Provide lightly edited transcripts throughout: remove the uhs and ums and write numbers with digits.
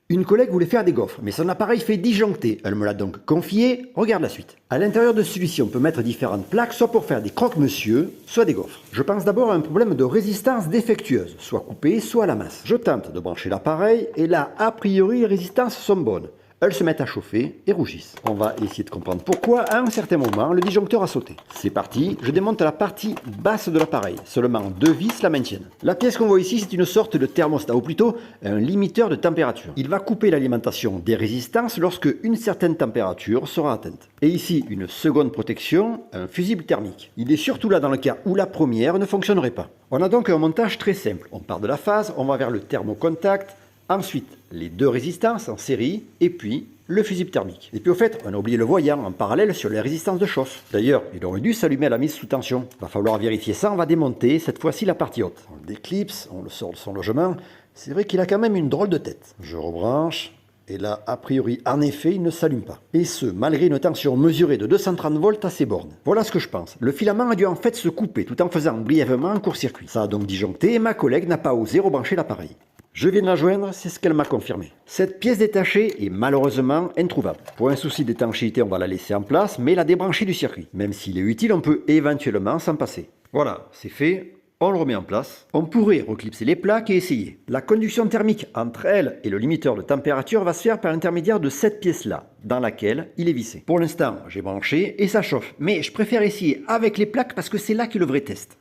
Une collègue voulait faire des gaufres, mais son appareil fait disjoncter. Elle me l'a donc confié, regarde la suite. À l'intérieur de celui-ci, on peut mettre différentes plaques, soit pour faire des croque-monsieur, soit des gaufres. Je pense d'abord à un problème de résistance défectueuse, soit coupée, soit à la masse. Je tente de brancher l'appareil, et là, a priori, les résistances sont bonnes. Elles se mettent à chauffer et rougissent. On va essayer de comprendre pourquoi, à un certain moment, le disjoncteur a sauté. C'est parti, je démonte la partie basse de l'appareil. Seulement 2 vis la maintiennent. La pièce qu'on voit ici, c'est une sorte de thermostat, ou plutôt un limiteur de température. Il va couper l'alimentation des résistances lorsque une certaine température sera atteinte. Et ici, une seconde protection, un fusible thermique. Il est surtout là dans le cas où la première ne fonctionnerait pas. On a donc un montage très simple. On part de la phase, on va vers le thermocontact, ensuite, les 2 résistances en série, et puis le fusible thermique. Et puis au fait, on a oublié le voyant en parallèle sur les résistances de chauffe. D'ailleurs, il aurait dû s'allumer à la mise sous tension. Va falloir vérifier ça, on va démonter cette fois-ci la partie haute. On le déclipse, on le sort de son logement. C'est vrai qu'il a quand même une drôle de tête. Je rebranche, et là, a priori, en effet, il ne s'allume pas. Et ce, malgré une tension mesurée de 230 volts à ses bornes. Voilà ce que je pense. Le filament a dû en fait se couper tout en faisant brièvement un court-circuit. Ça a donc disjoncté et ma collègue n'a pas osé rebrancher l'appareil. Je viens de la joindre, c'est ce qu'elle m'a confirmé. Cette pièce détachée est malheureusement introuvable. Pour un souci d'étanchéité, on va la laisser en place, mais la débrancher du circuit. Même s'il est utile, on peut éventuellement s'en passer. Voilà, c'est fait, on le remet en place. On pourrait reclipser les plaques et essayer. La conduction thermique entre elle et le limiteur de température va se faire par l'intermédiaire de cette pièce-là, dans laquelle il est vissé. Pour l'instant, j'ai branché et ça chauffe. Mais je préfère essayer avec les plaques parce que c'est là qu'est le vrai test.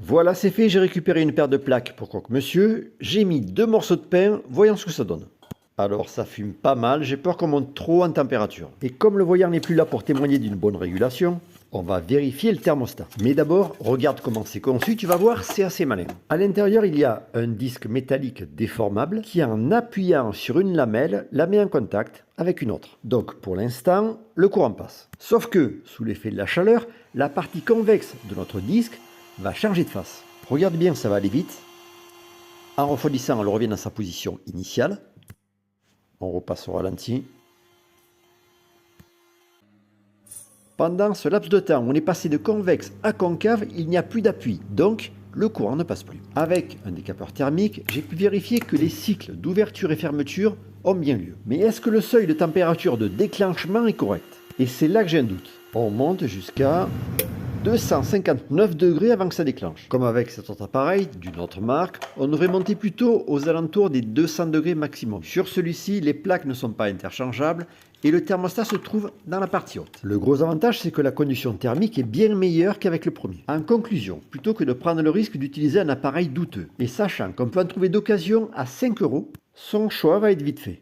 Voilà, c'est fait, j'ai récupéré une paire de plaques pour croque-monsieur, j'ai mis 2 morceaux de pain, voyons ce que ça donne. Alors ça fume pas mal, j'ai peur qu'on monte trop en température. Et comme le voyant n'est plus là pour témoigner d'une bonne régulation, on va vérifier le thermostat. Mais d'abord, regarde comment c'est conçu, tu vas voir, c'est assez malin. À l'intérieur, il y a un disque métallique déformable qui, en appuyant sur une lamelle, la met en contact avec une autre. Donc pour l'instant, le courant passe. Sauf que, sous l'effet de la chaleur, la partie convexe de notre disque va changer de face. Regarde bien, ça va aller vite. En refroidissant, elle revient dans sa position initiale. On repasse au ralenti. Pendant ce laps de temps, on est passé de convexe à concave, il n'y a plus d'appui, donc le courant ne passe plus. Avec un décapeur thermique, j'ai pu vérifier que les cycles d'ouverture et fermeture ont bien lieu. Mais est-ce que le seuil de température de déclenchement est correct? Et c'est là que j'ai un doute. On monte jusqu'à 259 degrés avant que ça déclenche. Comme avec cet autre appareil, d'une autre marque, on devrait monter plutôt aux alentours des 200 degrés maximum. Sur celui-ci, les plaques ne sont pas interchangeables et le thermostat se trouve dans la partie haute. Le gros avantage, c'est que la conduction thermique est bien meilleure qu'avec le premier. En conclusion, plutôt que de prendre le risque d'utiliser un appareil douteux, et sachant qu'on peut en trouver d'occasion à 5 €, son choix va être vite fait.